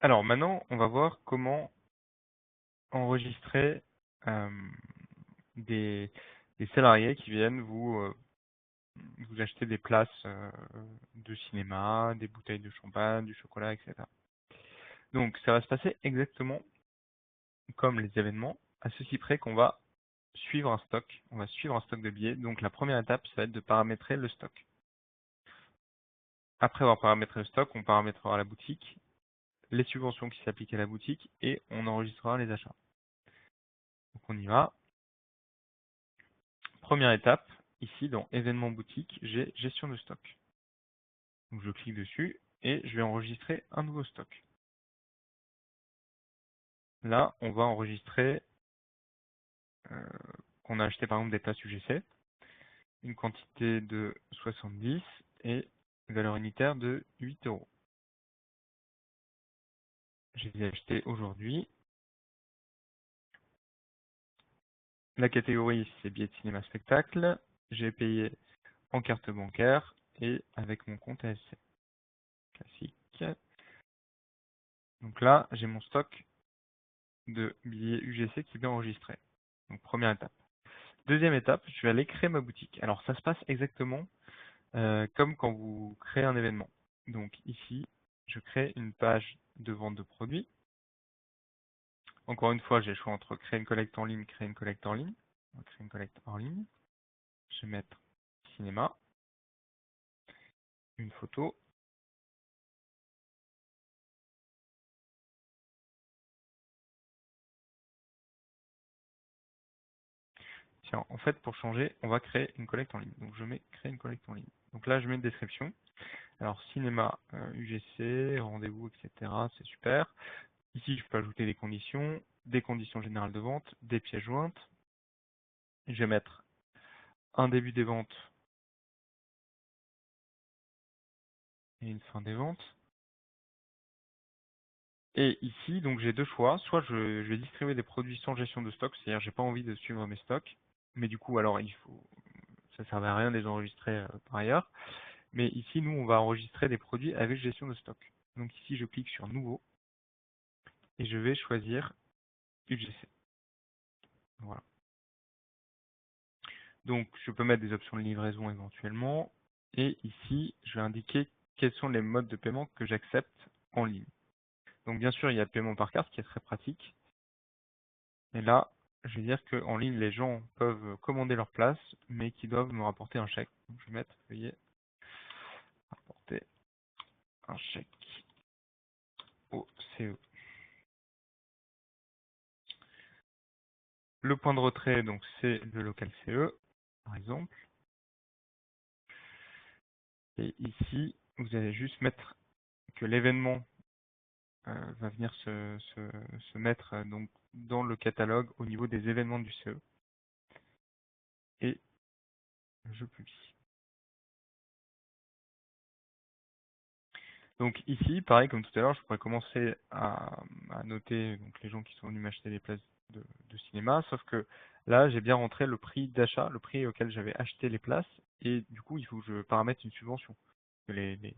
Alors maintenant, on va voir comment enregistrer euh, des, des salariés qui viennent vous acheter des places de cinéma, des bouteilles de champagne, du chocolat, etc. Donc ça va se passer exactement comme les événements, à ceci près qu'on va suivre un stock. On va suivre un stock de billets. Donc la première étape, ça va être de paramétrer le stock. Après avoir paramétré le stock, on paramétrera la boutique, les subventions qui s'appliquent à la boutique et on enregistrera les achats. Donc on y va. Première étape, ici dans événements boutique, j'ai gestion de stock. Donc je clique dessus et je vais enregistrer un nouveau stock. Là, on va enregistrer qu'on a acheté par exemple des places UGC, une quantité de 70 et une valeur unitaire de 8 euros. Je les ai achetés aujourd'hui. La catégorie, c'est billets de cinéma spectacle. J'ai payé en carte bancaire et avec mon compte ASC. Classique. Donc là, j'ai mon stock de billets UGC qui est bien enregistré. Donc première étape. Deuxième étape, je vais aller créer ma boutique. Alors ça se passe exactement comme quand vous créez un événement. Donc ici, je crée une page de vente de produits. Encore une fois, j'ai le choix entre créer une collecte en ligne, créer une collecte en ligne. On va créer une collecte en ligne. Je vais mettre cinéma, une photo. Tiens, en fait, pour changer, on va créer une collecte en ligne. Donc je mets créer une collecte en ligne. Donc là, je mets une description. Alors cinéma, UGC, rendez-vous, etc. C'est super. Ici, je peux ajouter des conditions générales de vente, des pièces jointes. Je vais mettre un début des ventes et une fin des ventes. Et ici, donc j'ai deux choix. Soit je vais distribuer des produits sans gestion de stock, c'est-à-dire j'ai pas envie de suivre mes stocks. Mais du coup, alors ça ne servait à rien de les enregistrer par ailleurs. Mais ici, nous, on va enregistrer des produits avec gestion de stock. Donc ici, je clique sur Nouveau et je vais choisir UGC. Voilà. Donc, je peux mettre des options de livraison éventuellement. Et ici, je vais indiquer quels sont les modes de paiement que j'accepte en ligne. Donc, bien sûr, il y a le paiement par carte qui est très pratique. Et là, je vais dire qu'en ligne, les gens peuvent commander leur place, mais qu'ils doivent me rapporter un chèque. Donc, je vais mettre, veuillez rapporter un chèque au CE. Le point de retrait, donc, c'est le local CE, par exemple. Et ici, vous allez juste mettre que l'événement va venir se mettre donc dans le catalogue au niveau des événements du CE. Et je publie. Donc ici, pareil comme tout à l'heure, je pourrais commencer à noter donc, les gens qui sont venus m'acheter des places de cinéma, sauf que là, j'ai bien rentré le prix d'achat, le prix auquel j'avais acheté les places, et du coup, il faut que je paramètre une subvention. Les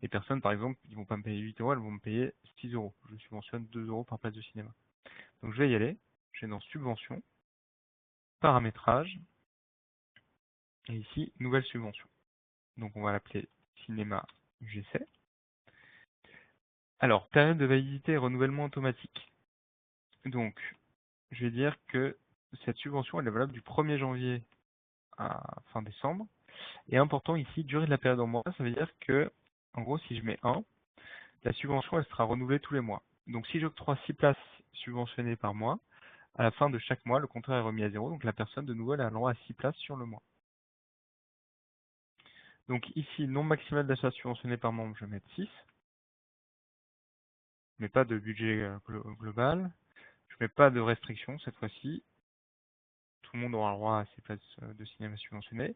personnes, par exemple, ils vont pas me payer 8 euros, elles vont me payer 6 euros. Je subventionne 2 euros par place de cinéma. Donc je vais y aller, je vais dans subvention, paramétrage, et ici, nouvelle subvention. Donc on va l'appeler cinéma UGC. Alors, période de validité et renouvellement automatique. Donc, je vais dire que cette subvention elle est valable du 1er janvier à fin décembre. Et important ici, durée de la période en mois, ça veut dire que, en gros, si je mets 1, la subvention elle sera renouvelée tous les mois. Donc si j'octroie 6 places subventionnées par mois, à la fin de chaque mois, le compteur est remis à 0, donc la personne de nouveau elle a le droit à 6 places sur le mois. Donc ici, nombre maximal d'achats subventionnés par membre, je vais mettre 6, mais pas de budget global. Je mets pas de restriction cette fois-ci. Tout le monde aura le droit à ses places de cinéma subventionnées.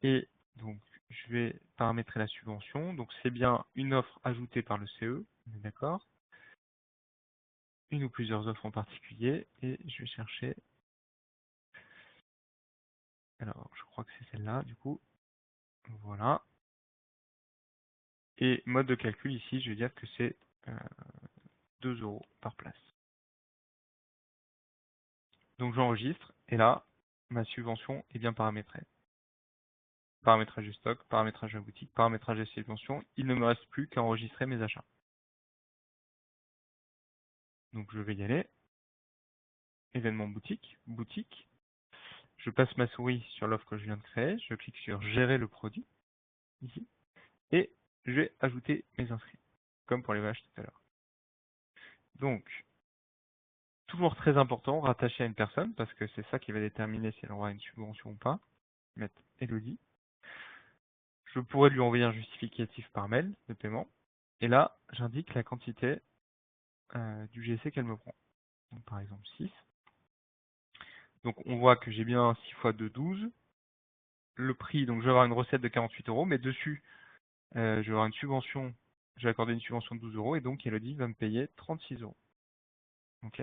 Et donc, je vais paramétrer la subvention. Donc, c'est bien une offre ajoutée par le CE, on est d'accord. Une ou plusieurs offres en particulier. Et je vais chercher. Alors, je crois que c'est celle-là, du coup. Voilà. Et mode de calcul ici, je vais dire que c'est 2 € par place. Donc j'enregistre, et là, ma subvention est bien paramétrée. Paramétrage du stock, paramétrage de la boutique, paramétrage des subventions. Il ne me reste plus qu'à enregistrer mes achats. Donc je vais y aller. Événement boutique, boutique. Je passe ma souris sur l'offre que je viens de créer. Je clique sur gérer le produit, ici. Et je vais ajouter mes inscrits, comme pour les vaches tout à l'heure. Donc, toujours très important, rattaché à une personne, parce que c'est ça qui va déterminer si elle aura une subvention ou pas. Mettre Elodie. Je pourrais lui envoyer un justificatif par mail de paiement. Et là, j'indique la quantité du GC qu'elle me prend. Donc, par exemple 6. Donc on voit que j'ai bien 6 fois 2, 12. Le prix, donc je vais avoir une recette de 48 €, mais dessus, je vais avoir une subvention, je vais accorder une subvention de 12 € et donc Elodie va me payer 36 €. Ok.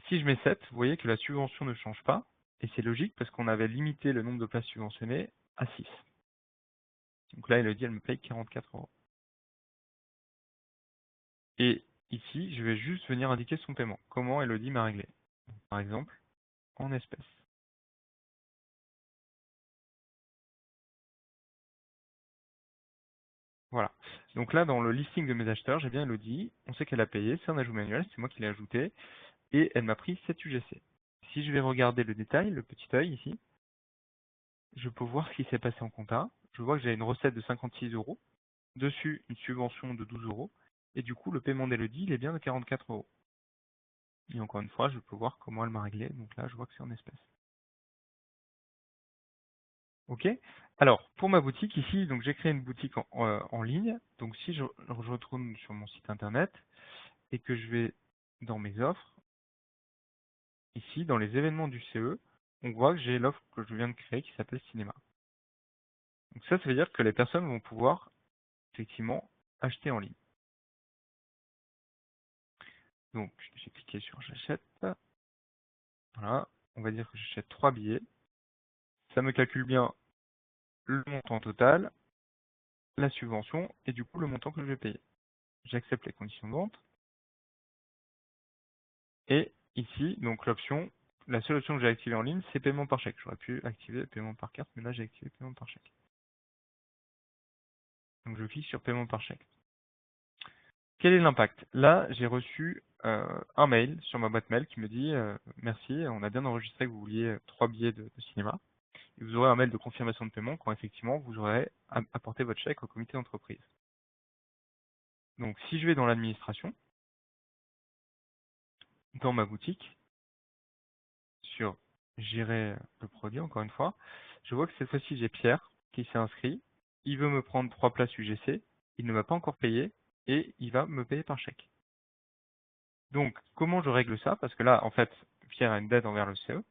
Si je mets 7, vous voyez que la subvention ne change pas, et c'est logique parce qu'on avait limité le nombre de places subventionnées à 6. Donc là, Elodie, elle me paye 44 €. Et ici, je vais juste venir indiquer son paiement. Comment Elodie m'a réglé. Par exemple, en espèces. Voilà. Donc là, dans le listing de mes acheteurs, j'ai bien Elodie. On sait qu'elle a payé, c'est un ajout manuel, c'est moi qui l'ai ajouté. Et elle m'a pris 7 UGC. Si je vais regarder le détail, le petit œil ici, je peux voir ce qui s'est passé en compta. Je vois que j'ai une recette de 56 €, dessus une subvention de 12 €, et du coup le paiement d'Elodie, il est bien de 44 €. Et encore une fois, je peux voir comment elle m'a réglé, donc là je vois que c'est en espèces. Ok. Alors, pour ma boutique ici, donc j'ai créé une boutique en ligne. Donc si je retourne sur mon site internet et que je vais dans mes offres, ici dans les événements du CE, on voit que j'ai l'offre que je viens de créer qui s'appelle Cinéma. Donc ça veut dire que les personnes vont pouvoir effectivement acheter en ligne. Donc j'ai cliqué sur j'achète. Voilà, on va dire que j'achète 3 billets. Ça me calcule bien le montant total, la subvention et du coup le montant que je vais payer. J'accepte les conditions de vente. Et ici, donc l'option, la seule option que j'ai activée en ligne, c'est paiement par chèque. J'aurais pu activer paiement par carte, mais là j'ai activé paiement par chèque. Donc je clique sur paiement par chèque. Quel est l'impact? Là, j'ai reçu un mail sur ma boîte mail qui me dit merci, on a bien enregistré que vous vouliez 3 billets de cinéma. Et vous aurez un mail de confirmation de paiement quand effectivement vous aurez apporté votre chèque au comité d'entreprise. Donc si je vais dans l'administration, dans ma boutique, sur gérer le produit encore une fois, je vois que cette fois-ci j'ai Pierre qui s'est inscrit, il veut me prendre 3 places UGC, il ne m'a pas encore payé et il va me payer par chèque. Donc comment je règle ça? Parce que là en fait Pierre a une dette envers le CE.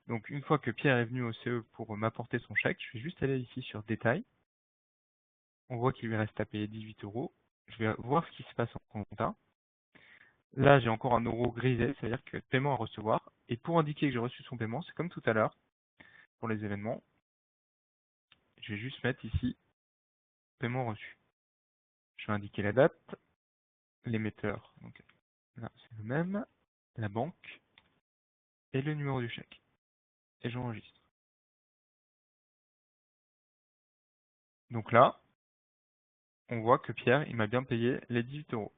Donc une fois que Pierre est venu au CE pour m'apporter son chèque, je vais juste aller ici sur détail. On voit qu'il lui reste à payer 18 €. Je vais voir ce qui se passe en compta. Là, j'ai encore un euro grisé, c'est-à-dire que paiement à recevoir. Et pour indiquer que j'ai reçu son paiement, c'est comme tout à l'heure pour les événements. Je vais juste mettre ici paiement reçu. Je vais indiquer la date, l'émetteur, donc là c'est le même, la banque et le numéro du chèque. Et j'enregistre. Donc là, on voit que Pierre, il m'a bien payé les 18 €.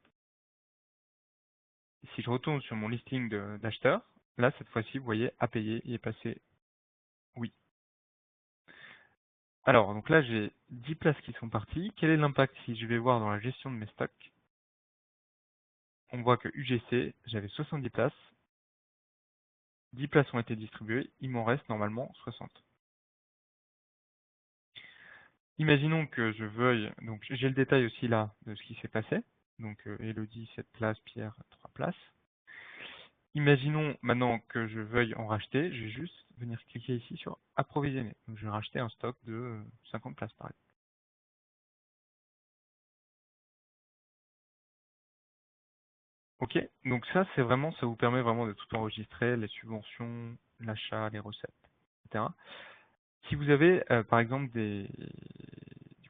Si je retourne sur mon listing d'acheteurs, là cette fois-ci, vous voyez, à payer, il est passé oui. Alors, donc là, j'ai 10 places qui sont parties. Quel est l'impact si je vais voir dans la gestion de mes stocks? On voit que UGC, j'avais 70 places. 10 places ont été distribuées. Il m'en reste normalement 60. Imaginons que je veuille, donc j'ai le détail aussi là de ce qui s'est passé. Donc Elodie, 7 places, Pierre, 3 places. Imaginons maintenant que je veuille en racheter, je vais juste venir cliquer ici sur approvisionner. Donc je vais racheter un stock de 50 places par exemple. Ok, donc ça c'est vraiment, ça vous permet vraiment de tout enregistrer, les subventions, l'achat, les recettes, etc. Si vous avez par exemple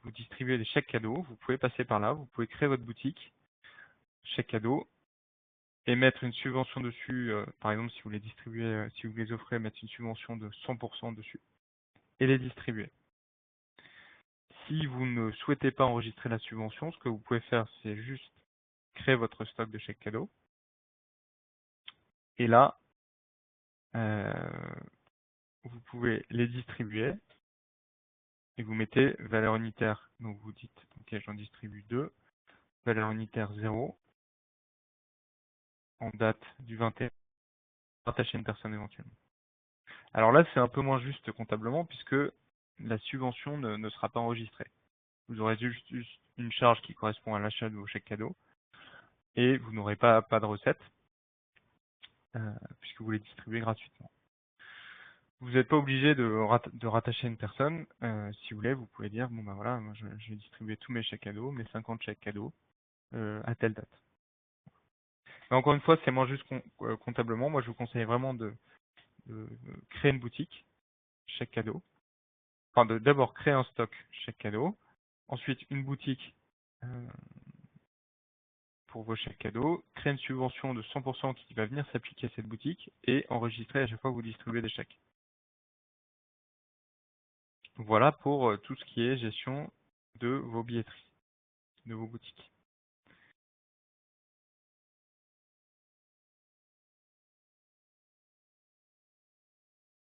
vous distribuez des chèques cadeaux, vous pouvez passer par là, vous pouvez créer votre boutique. chèques cadeaux et mettre une subvention dessus, par exemple si vous les distribuez, si vous les offrez, mettre une subvention de 100% dessus et les distribuer. Si vous ne souhaitez pas enregistrer la subvention, ce que vous pouvez faire, c'est juste créer votre stock de chèques cadeaux. Et là, vous pouvez les distribuer et vous mettez valeur unitaire. Donc vous dites, ok, j'en distribue 2, valeur unitaire 0, en date du 21, rattaché à une personne éventuellement. Alors là, c'est un peu moins juste comptablement puisque la subvention ne sera pas enregistrée. Vous aurez juste une charge qui correspond à l'achat de vos chèques cadeaux et vous n'aurez pas de recette puisque vous les distribuez gratuitement. Vous n'êtes pas obligé de rattacher une personne. Si vous voulez, vous pouvez dire, bon ben voilà, moi je vais distribuer tous mes chèques cadeaux, mes 50 chèques cadeaux à telle date. Mais encore une fois, c'est moins juste comptablement. Moi, je vous conseille vraiment de créer une boutique chèque cadeau. Enfin, d'abord créer un stock chèque cadeau. Ensuite, une boutique pour vos chèques cadeaux. Créer une subvention de 100% qui va venir s'appliquer à cette boutique et enregistrer à chaque fois que vous distribuez des chèques. Voilà pour tout ce qui est gestion de vos billetteries, de vos boutiques.